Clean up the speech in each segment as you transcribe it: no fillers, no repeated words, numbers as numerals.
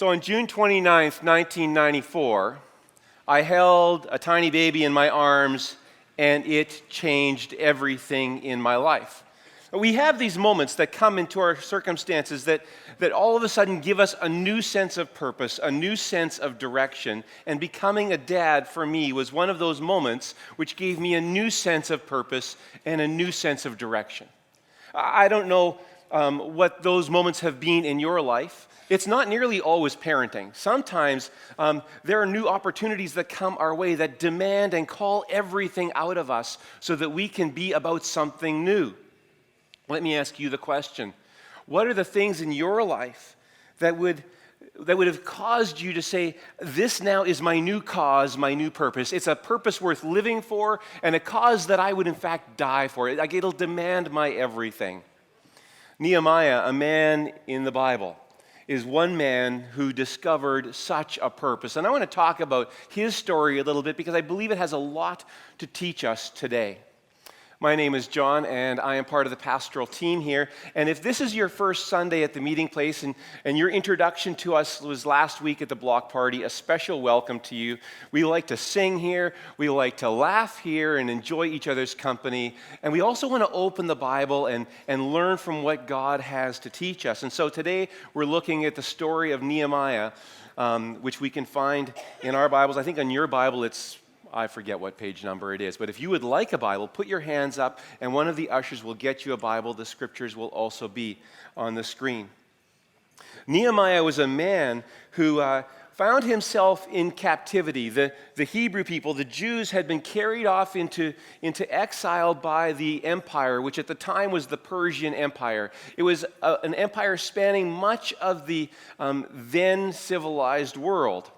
So on June 29th, 1994, I held a tiny baby in my arms, and it changed everything in my life. We have these moments that come into our circumstances that all of a sudden give us a new sense of purpose, a new sense of direction. And becoming a dad for me was one of those moments which gave me a new sense of purpose and a new sense of direction. I don't know what those moments have been in your life. It's not nearly always parenting. Sometimes there are new opportunities that come our way that demand and call everything out of us so that we can be about something new. Let me ask you the question. What are the things in your life that would have caused you to say, this now is my new cause, my new purpose? It's a purpose worth living for and a cause that I would in fact die for. It'll demand my everything. Nehemiah, a man in the Bible, is one man who discovered such a purpose. And I want to talk about his story a little bit because I believe it has a lot to teach us today. My name is John, and I am part of the pastoral team here. And if this is your first Sunday at the meeting place and your introduction to us was last week at the block party, a special welcome to you. We like to sing here, we like to laugh here and enjoy each other's company. And we also want to open the Bible and learn from what God has to teach us. And so today we're looking at the story of Nehemiah, which we can find in our Bibles. I think on your Bible I forget what page number it is, but if you would like a Bible, put your hands up and one of the ushers will get you a Bible. The scriptures will also be on the screen. Nehemiah was a man who found himself in captivity. The Hebrew people, the Jews, had been carried off into exile by the empire, which at the time was the Persian Empire. It was an empire spanning much of the then civilized world.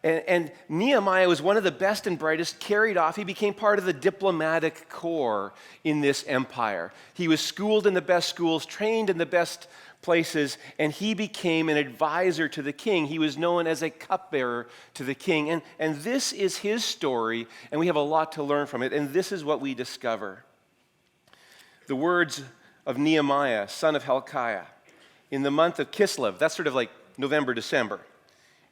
And Nehemiah was one of the best and brightest, carried off. He became part of the diplomatic corps in this empire. He was schooled in the best schools, trained in the best places, and he became an advisor to the king. He was known as a cupbearer to the king. And this is his story, and we have a lot to learn from it. And this is what we discover. The words of Nehemiah, son of Hilkiah, in the month of Kislev, that's sort of like November, December.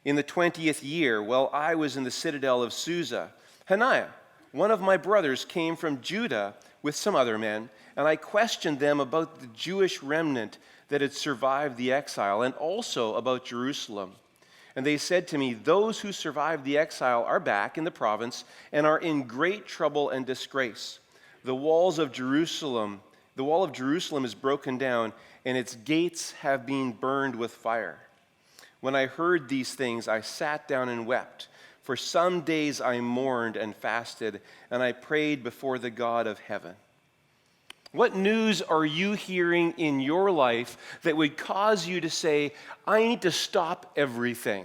In the 20th year, while I was in the citadel of Susa, Hananiah, one of my brothers, came from Judah with some other men, and I questioned them about the Jewish remnant that had survived the exile, and also about Jerusalem. And they said to me, those who survived the exile are back in the province and are in great trouble and disgrace. The wall of Jerusalem is broken down, and its gates have been burned with fire. When I heard these things, I sat down and wept. For some days I mourned and fasted, and I prayed before the God of heaven. What news are you hearing in your life that would cause you to say, I need to stop everything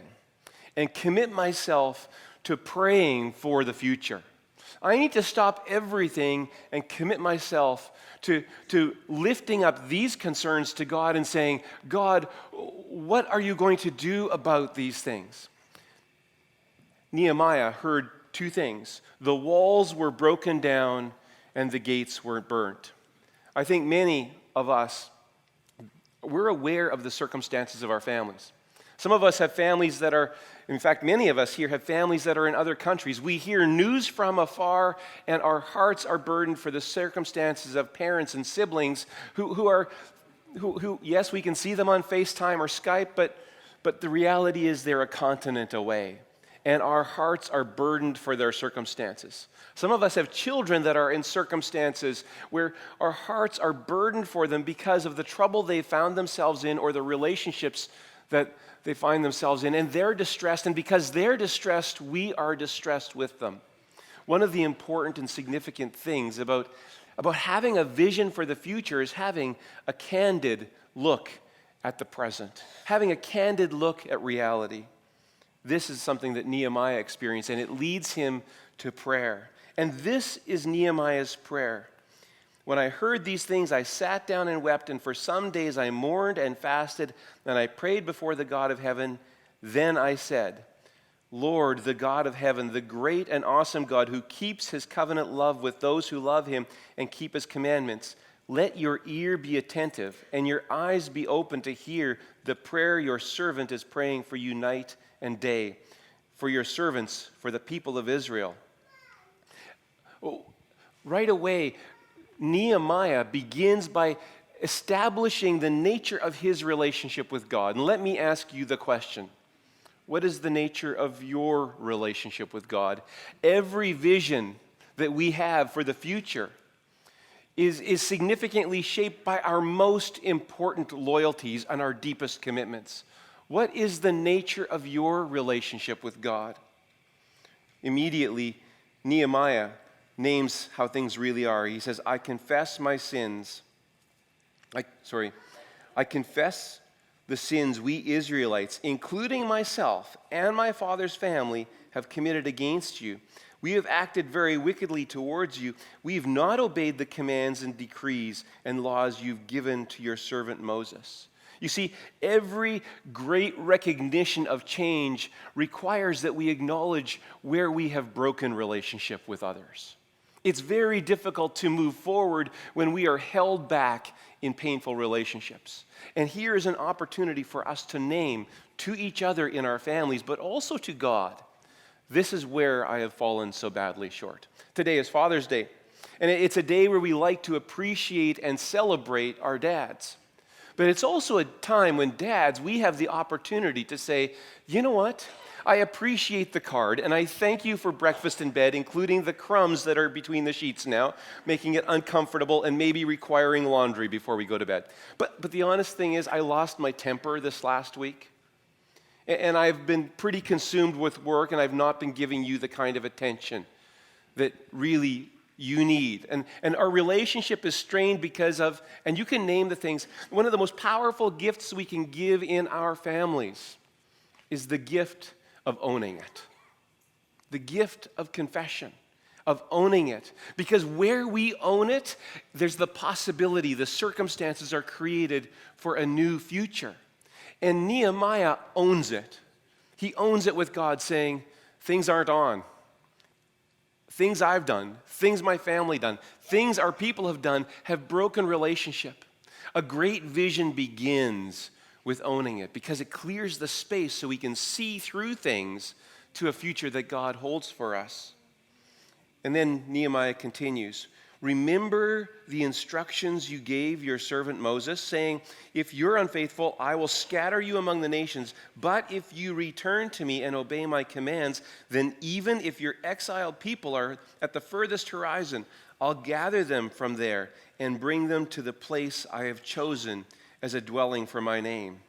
and commit myself to praying for the future? I need to stop everything and commit myself to lifting up these concerns to God and saying, God, what are you going to do about these things? Nehemiah heard two things. The walls were broken down and the gates were burnt. I think many of us, we're aware of the circumstances of our families. Some of us have families that are, in fact, many of us here have families that are in other countries. We hear news from afar, and our hearts are burdened for the circumstances of parents and siblings who yes, we can see them on FaceTime or Skype, but the reality is they're a continent away, and our hearts are burdened for their circumstances. Some of us have children that are in circumstances where our hearts are burdened for them because of the trouble they found themselves in or the relationships that they find themselves in, and they're distressed, and because they're distressed, we are distressed with them. One of the important and significant things about having a vision for the future is having a candid look at the present, having a candid look at reality. This is something that Nehemiah experienced, and it leads him to prayer. And this is Nehemiah's prayer. When I heard these things, I sat down and wept, and for some days I mourned and fasted, and I prayed before the God of heaven. Then I said, Lord, the God of heaven, the great and awesome God who keeps his covenant love with those who love him and keep his commandments, let your ear be attentive and your eyes be open to hear the prayer your servant is praying for you night and day, for your servants, for the people of Israel. Right away, Nehemiah begins by establishing the nature of his relationship with God. And let me ask you the question. What is the nature of your relationship with God? Every vision that we have for the future is significantly shaped by our most important loyalties and our deepest commitments. What is the nature of your relationship with God? Immediately, Nehemiah names how things really are. He says, I confess my sins. I confess the sins we Israelites, including myself and my father's family, have committed against you. We have acted very wickedly towards you. We have not obeyed the commands and decrees and laws you've given to your servant Moses. You see, every great recognition of change requires that we acknowledge where we have broken relationship with others. It's very difficult to move forward when we are held back in painful relationships. And here is an opportunity for us to name to each other in our families, but also to God, this is where I have fallen so badly short. Today is Father's Day, and it's a day where we like to appreciate and celebrate our dads. But it's also a time when dads, we have the opportunity to say, you know what? I appreciate the card, and I thank you for breakfast in bed, including the crumbs that are between the sheets now, making it uncomfortable and maybe requiring laundry before we go to bed. But the honest thing is, I lost my temper this last week, and I've been pretty consumed with work, and I've not been giving you the kind of attention that really you need. And our relationship is strained because of, and you can name the things, one of the most powerful gifts we can give in our families is the gift of owning it. The gift of confession, of owning it. Because where we own it, there's the possibility, the circumstances are created for a new future. And Nehemiah owns it. He owns it with God, saying, things aren't on. Things I've done, things my family done, things our people have done have broken relationship. A great vision begins with owning it because it clears the space so we can see through things to a future that God holds for us. And then Nehemiah continues, remember the instructions you gave your servant Moses, saying, if you're unfaithful, I will scatter you among the nations. But if you return to me and obey my commands, then even if your exiled people are at the furthest horizon, I'll gather them from there and bring them to the place I have chosen as a dwelling for my name.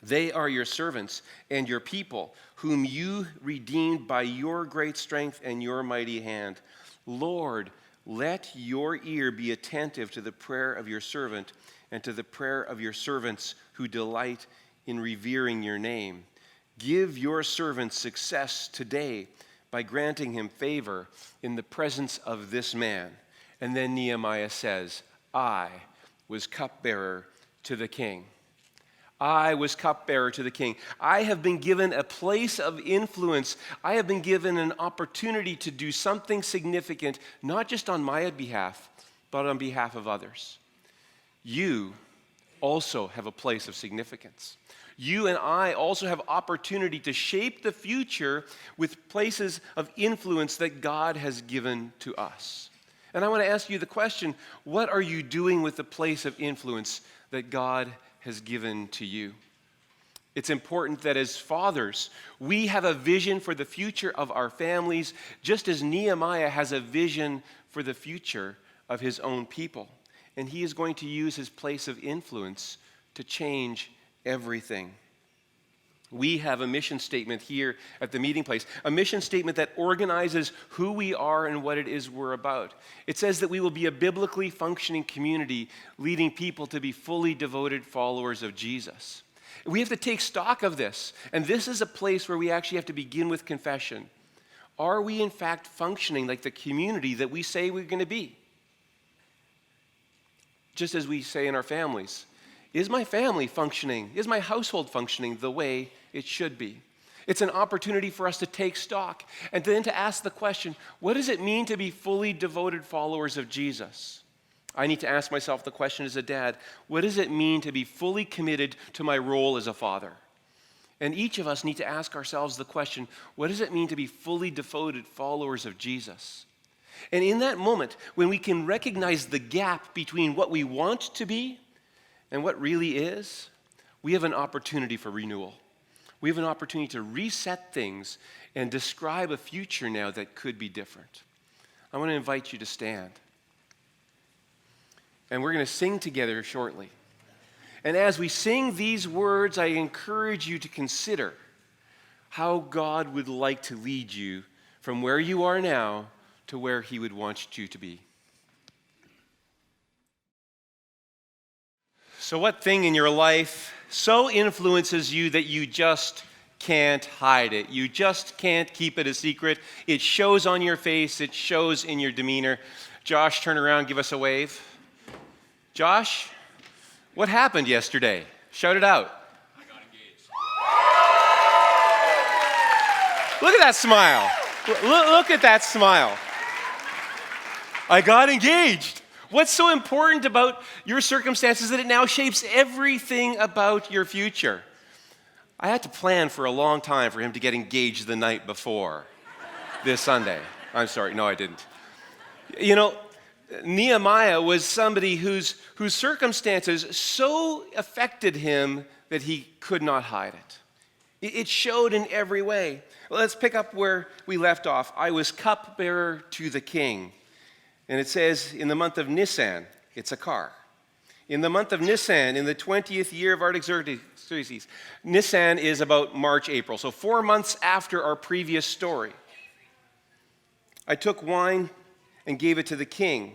They are your servants and your people, whom you redeemed by your great strength and your mighty hand. Lord, let your ear be attentive to the prayer of your servant and to the prayer of your servants who delight in revering your name. Give your servant success today by granting him favor in the presence of this man. And then Nehemiah says, I was cupbearer to the king. I was cupbearer to the king. I have been given a place of influence. I have been given an opportunity to do something significant, not just on my behalf, but on behalf of others. You also have a place of significance. You and I also have opportunity to shape the future with places of influence that God has given to us. And I want to ask you the question, what are you doing with the place of influence that God has given to you? It's important that as fathers, we have a vision for the future of our families, just as Nehemiah has a vision for the future of his own people. And he is going to use his place of influence to change everything. We have a mission statement here at the meeting place, a mission statement that organizes who we are and what it is we're about. It says that we will be a biblically functioning community, leading people to be fully devoted followers of Jesus. We have to take stock of this, and this is a place where we actually have to begin with confession. Are we in fact functioning like the community that we say we're going to be? Just as we say in our families, is my family functioning? Is my household functioning the way it should be? It's an opportunity for us to take stock and then to ask the question, what does it mean to be fully devoted followers of Jesus? I need to ask myself the question as a dad, what does it mean to be fully committed to my role as a father? And each of us need to ask ourselves the question, what does it mean to be fully devoted followers of Jesus? And in that moment, when we can recognize the gap between what we want to be and what really is, we have an opportunity for renewal. We have an opportunity to reset things and describe a future now that could be different. I want to invite you to stand. And we're going to sing together shortly. And as we sing these words, I encourage you to consider how God would like to lead you from where you are now to where He would want you to be. So what thing in your life so influences you that you just can't hide it? You just can't keep it a secret. It shows on your face. It shows in your demeanor. Josh, turn around, give us a wave. Josh, what happened yesterday? Shout it out. I got engaged. Look at that smile. Look at that smile. I got engaged. What's so important about your circumstances that it now shapes everything about your future? I had to plan for a long time for him to get engaged the night before this Sunday. I'm sorry, no, I didn't. You know, Nehemiah was somebody whose circumstances so affected him that he could not hide it. It showed in every way. Well, let's pick up where we left off. I was cupbearer to the king. And it says, in the month of Nisan, it's a car. In the month of Nisan, in the 20th year of Artaxerxes, Nisan is about March, April, so 4 months after our previous story. I took wine and gave it to the king.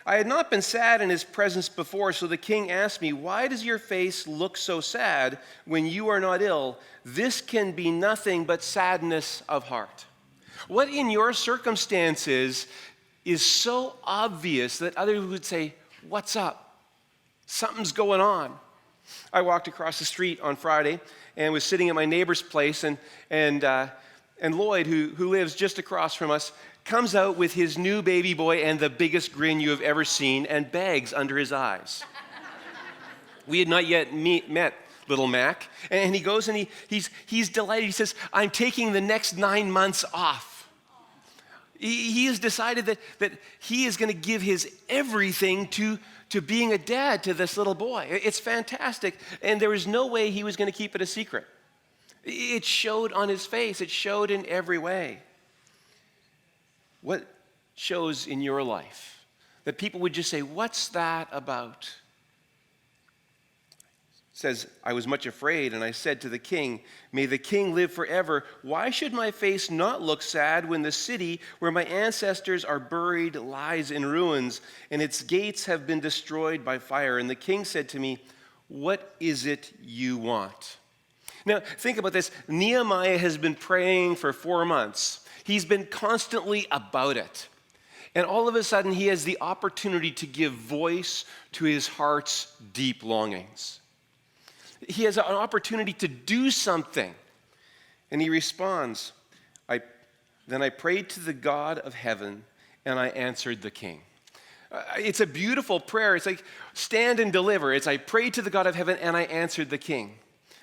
I had not been sad in his presence before, so the king asked me, "Why does your face look so sad when you are not ill? This can be nothing but sadness of heart." What in your circumstances is so obvious that others would say, "What's up? Something's going on." I walked across the street on Friday and was sitting at my neighbor's place, and Lloyd, who lives just across from us, comes out with his new baby boy and the biggest grin you have ever seen and bags under his eyes. We had not yet met little Mac, and he goes and he's delighted. He says, "I'm taking the next 9 months off." He has decided that he is going to give his everything to being a dad to this little boy. It's fantastic, and there was no way he was going to keep it a secret. It showed on his face. It showed in every way. What shows in your life that people would just say, "What's that about?" It says, I was much afraid, and I said to the king, "May the king live forever. Why should my face not look sad when the city where my ancestors are buried lies in ruins, and its gates have been destroyed by fire?" And the king said to me, "What is it you want?" Now, think about this. Nehemiah has been praying for 4 months. He's been constantly about it. And all of a sudden, he has the opportunity to give voice to his heart's deep longings. He has an opportunity to do something. And he responds, Then I prayed to the God of heaven, and I answered the king. It's a beautiful prayer. It's like, stand and deliver. It's, I prayed to the God of heaven, and I answered the king.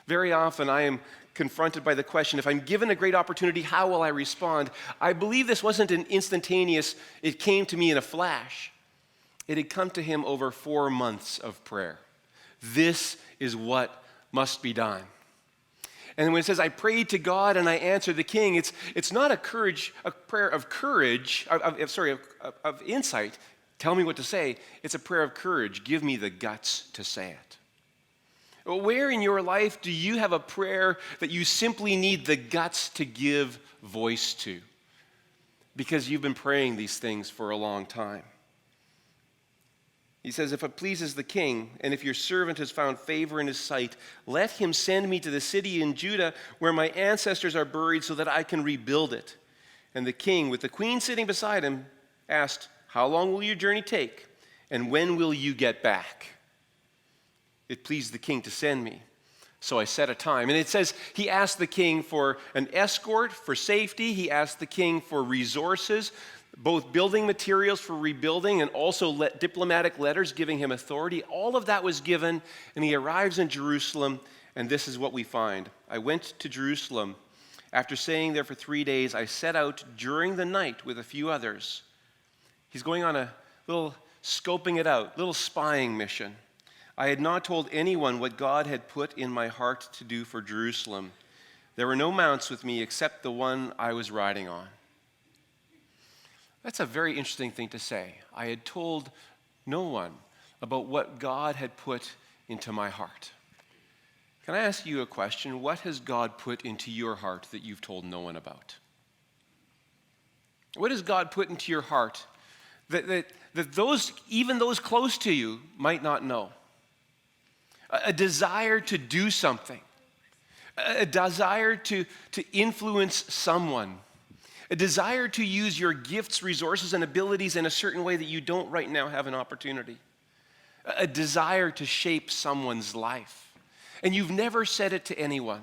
Very often, I am confronted by the question, if I'm given a great opportunity, how will I respond? I believe this wasn't an instantaneous, it came to me in a flash. It had come to him over 4 months of prayer. This is what must be done. And when it says, I prayed to God and I answered the king, it's not a prayer of courage, of insight. Tell me what to say. It's a prayer of courage. Give me the guts to say it. Where in your life do you have a prayer that you simply need the guts to give voice to? Because you've been praying these things for a long time. He says, if it pleases the king, and if your servant has found favor in his sight, let him send me to the city in Judah where my ancestors are buried so that I can rebuild it. And the king, with the queen sitting beside him, asked, how long will your journey take? And when will you get back? It pleased the king to send me. So I set a time. And it says he asked the king for an escort, for safety. He asked the king for resources. both building materials for rebuilding and also diplomatic letters giving him authority. All of that was given, and he arrives in Jerusalem, and this is what we find. I went to Jerusalem. After staying there for 3 days, I set out during the night with a few others. He's going on a little scoping it out, little spying mission. I had not told anyone what God had put in my heart to do for Jerusalem. There were no mounts with me except the one I was riding on. That's a very interesting thing to say. I had told no one about what God had put into my heart. Can I ask you a question? What has God put into your heart that you've told no one about? What has God put into your heart that even those close to you might not know? A desire to do something, a desire to influence someone, a desire to use your gifts, resources, and abilities in a certain way that you don't right now have an opportunity, a desire to shape someone's life, and you've never said it to anyone.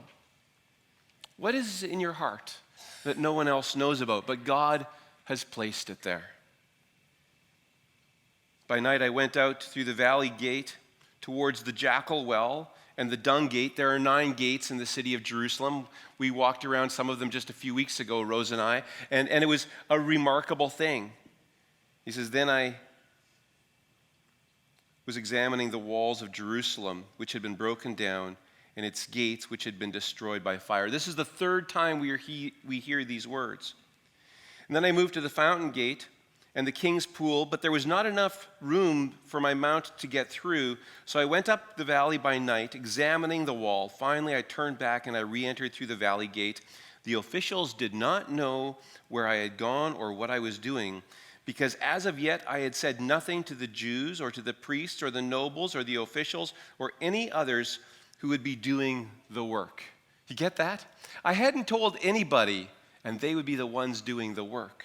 What is in your heart that no one else knows about, but God has placed it there? By night I went out through the valley gate towards the Jackal Well and the Dung Gate. There are 9 gates in the city of Jerusalem. We walked around some of them just a few weeks ago, Rose and I, and it was a remarkable thing. He says, then I was examining the walls of Jerusalem, which had been broken down, and its gates, which had been destroyed by fire. This is the 3rd time we hear these words. And then I moved to the fountain gate and the king's pool, but there was not enough room for my mount to get through, so I went up the valley by night, examining the wall. Finally, I turned back and I re-entered through the valley gate. The officials did not know where I had gone or what I was doing, because as of yet I had said nothing to the Jews or to the priests or the nobles or the officials or any others who would be doing the work. You get that? I hadn't told anybody, and they would be the ones doing the work.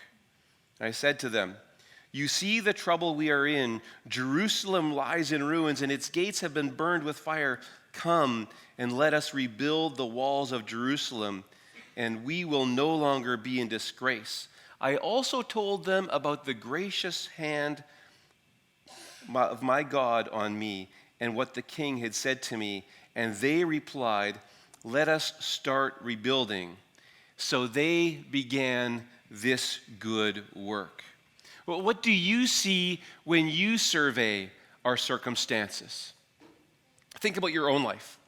I said to them, you see the trouble we are in. Jerusalem lies in ruins, and its gates have been burned with fire. Come and let us rebuild the walls of Jerusalem, and we will no longer be in disgrace. I also told them about the gracious hand of my God on me and what the king had said to me, and they replied, let us start rebuilding. So they began this good work. Well, what do you see when you survey our circumstances? Think about your own life.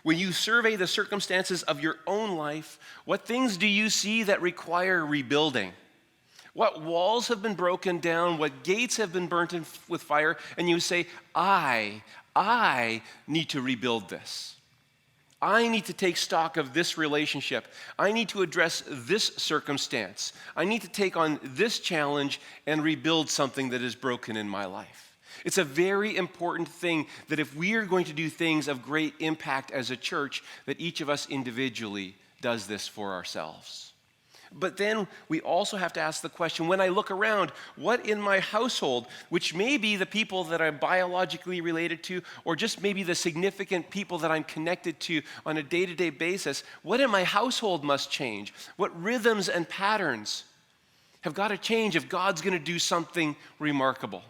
When you survey the circumstances of your own life, what things do you see that require rebuilding? What walls have been broken down? What gates have been burnt with fire? And you say, I need to rebuild this. I need to take stock of this relationship. I need to address this circumstance. I need to take on this challenge and rebuild something that is broken in my life. It's a very important thing that if we are going to do things of great impact as a church, that each of us individually does this for ourselves. But then we also have to ask the question, when I look around, what in my household, which may be the people that I'm biologically related to, or just maybe the significant people that I'm connected to on a day-to-day basis, what in my household must change? What rhythms and patterns have got to change if God's going to do something remarkable?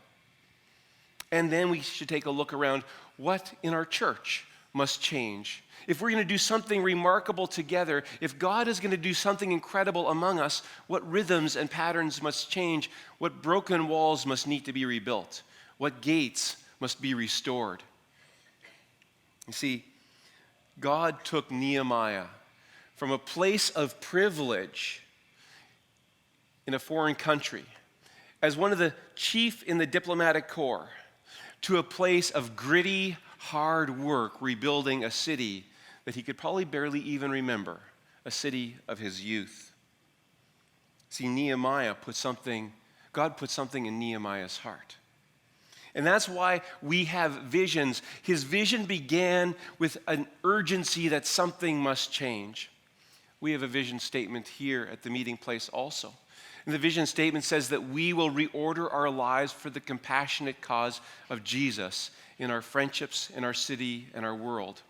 And then we should take a look around, what in our church must change? If we're going to do something remarkable together, if God is going to do something incredible among us, what rhythms and patterns must change? What broken walls must need to be rebuilt? What gates must be restored? You see, God took Nehemiah from a place of privilege in a foreign country as one of the chief in the diplomatic corps to a place of gritty, hard work rebuilding a city that he could probably barely even remember, a city of his youth. See, God put something in Nehemiah's heart. And that's why we have visions. His vision began with an urgency that something must change. We have a vision statement here at the meeting place also. And the vision statement says that we will reorder our lives for the compassionate cause of Jesus in our friendships, in our city, and our world.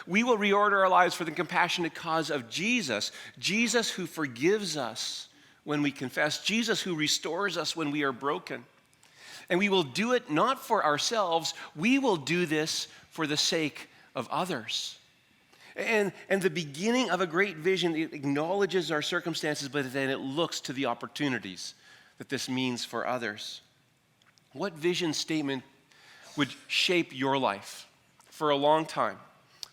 We will reorder our lives for the compassionate cause of Jesus, Jesus who forgives us when we confess, Jesus who restores us when we are broken. And we will do it not for ourselves, we will do this for the sake of others. And the beginning of a great vision, it acknowledges our circumstances, but then it looks to the opportunities that this means for others. What vision statement would shape your life? For a long time,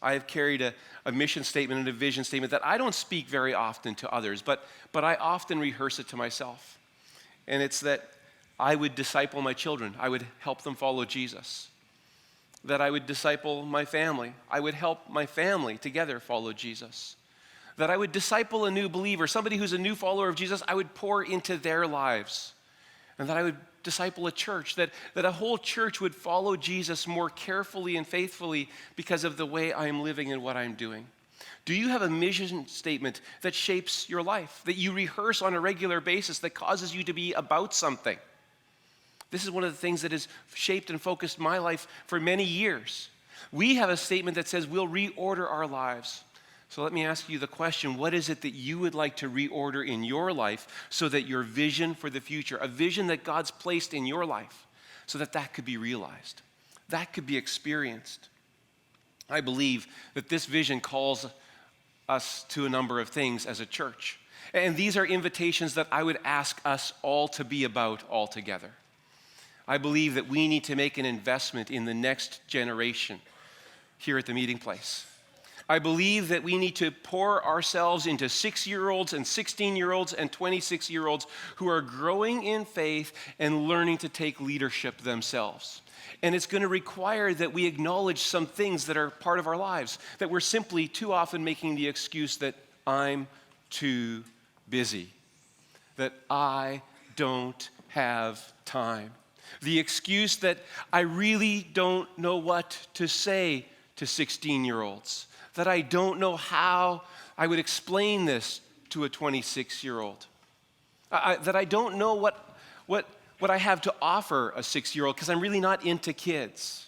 I have carried a mission statement and a vision statement that I don't speak very often to others, but I often rehearse it to myself. And it's that I would disciple my children. I would help them follow Jesus. That I would disciple my family. I would help my family together follow Jesus. That I would disciple a new believer, somebody who's a new follower of Jesus, I would pour into their lives. And that I would disciple a church, that a whole church would follow Jesus more carefully and faithfully because of the way I am living and what I'm doing. Do you have a mission statement that shapes your life, that you rehearse on a regular basis, that causes you to be about something? This is one of the things that has shaped and focused my life for many years. We have a statement that says we'll reorder our lives. So let me ask you the question, what is it that you would like to reorder in your life so that your vision for the future, a vision that God's placed in your life, so that that could be realized, that could be experienced? I believe that this vision calls us to a number of things as a church. And these are invitations that I would ask us all to be about all together. I believe that we need to make an investment in the next generation here at the meeting place. I believe that we need to pour ourselves into 6-year-olds and 16-year-olds and 26-year-olds who are growing in faith and learning to take leadership themselves. And it's going to require that we acknowledge some things that are part of our lives, that we're simply too often making the excuse that I'm too busy, that I don't have time. The excuse that I really don't know what to say to 16-year-olds, that I don't know how I would explain this to a 26-year-old, that I don't know what I have to offer a 6-year-old because I'm really not into kids.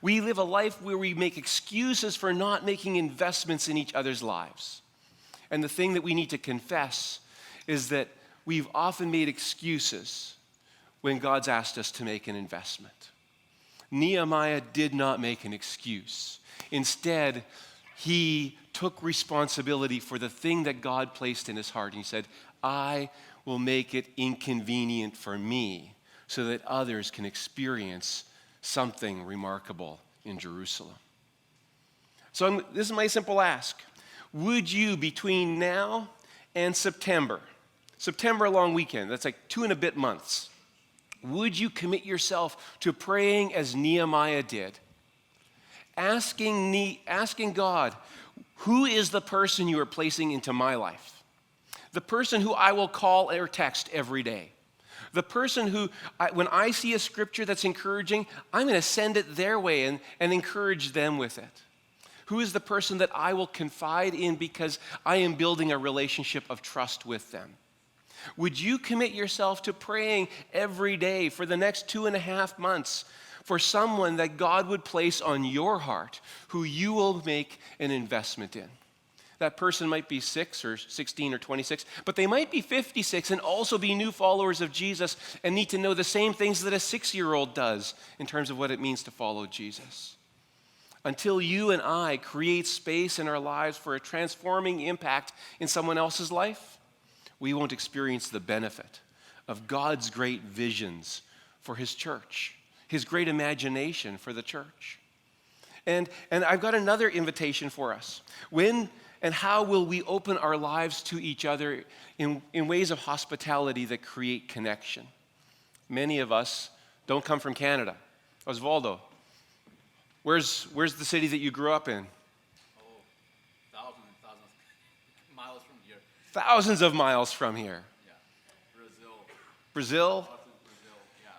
We live a life where we make excuses for not making investments in each other's lives. And the thing that we need to confess is that we've often made excuses when God's asked us to make an investment. Nehemiah did not make an excuse. Instead, he took responsibility for the thing that God placed in his heart. And he said, I will make it inconvenient for me so that others can experience something remarkable in Jerusalem. So this is my simple ask. Would you, between now and September a long weekend, that's like 2 and a bit months, would you commit yourself to praying as Nehemiah did? Asking God, who is the person you are placing into my life? The person who I will call or text every day. The person who, when I see a scripture that's encouraging, I'm going to send it their way and encourage them with it. Who is the person that I will confide in because I am building a relationship of trust with them? Would you commit yourself to praying every day for the next 2.5 months for someone that God would place on your heart who you will make an investment in? That person might be 6 or 16 or 26, but they might be 56 and also be new followers of Jesus and need to know the same things that a 6-year-old does in terms of what it means to follow Jesus. Until you and I create space in our lives for a transforming impact in someone else's life, we won't experience the benefit of God's great visions for his church, his great imagination for the church. And I've got another invitation for us. When and how will we open our lives to each other in ways of hospitality that create connection? Many of us don't come from Canada. Osvaldo, where's the city that you grew up in? Thousands of miles from here. Yeah. Brazil? Yeah.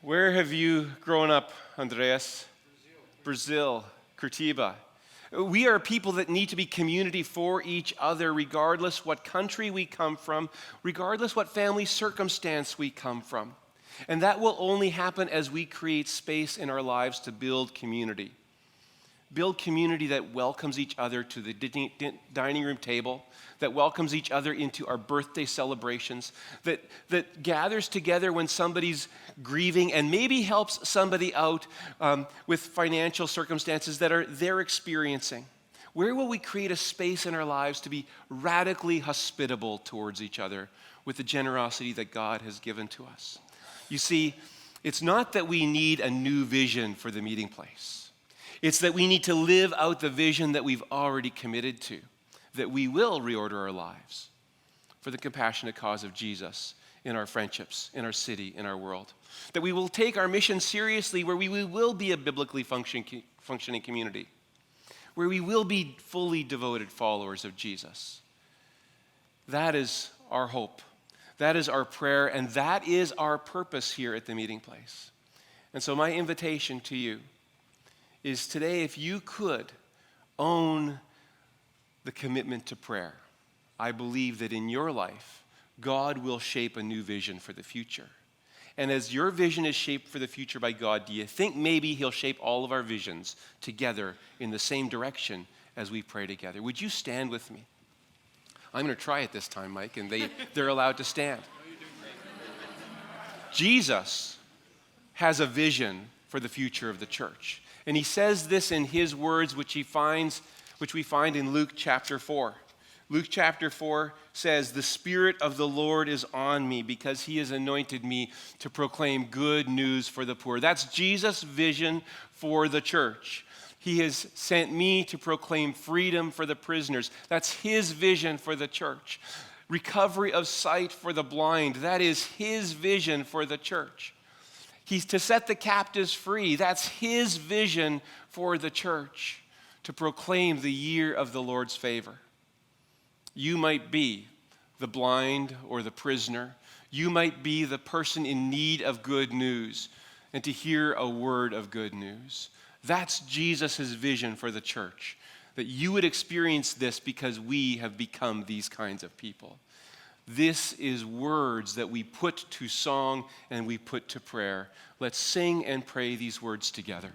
Where have you grown up, Andreas? Brazil, Curitiba. We are people that need to be community for each other, regardless what country we come from, regardless what family circumstance we come from. And that will only happen as we create space in our lives to build community. build community that welcomes each other to the dining room table, that welcomes each other into our birthday celebrations, that gathers together when somebody's grieving and maybe helps somebody out with financial circumstances that they're experiencing? Where will we create a space in our lives to be radically hospitable towards each other with the generosity that God has given to us? You see, it's not that we need a new vision for the meeting place. It's that we need to live out the vision that we've already committed to, that we will reorder our lives for the compassionate cause of Jesus in our friendships, in our city, in our world. That we will take our mission seriously, where we will be a biblically functioning community, where we will be fully devoted followers of Jesus. That is our hope. That is our prayer, and that is our purpose here at the meeting place. And so my invitation to you is today, if you could own the commitment to prayer, I believe that in your life, God will shape a new vision for the future. And as your vision is shaped for the future by God, do you think maybe He'll shape all of our visions together in the same direction as we pray together? Would you stand with me? I'm going to try it this time, Mike, and they're allowed to stand. Jesus has a vision for the future of the church. And He says this in His words, which we find in Luke chapter 4. Luke chapter 4 says, "The Spirit of the Lord is on me because He has anointed me to proclaim good news for the poor." That's Jesus' vision for the church. He has sent me to proclaim freedom for the prisoners. That's His vision for the church. Recovery of sight for the blind. That is His vision for the church. He's to set the captives free. That's His vision for the church. To proclaim the year of the Lord's favor. You might be the blind or the prisoner. You might be the person in need of good news and to hear a word of good news. That's Jesus' vision for the church, that you would experience this because we have become these kinds of people. This is words that we put to song and we put to prayer. Let's sing and pray these words together.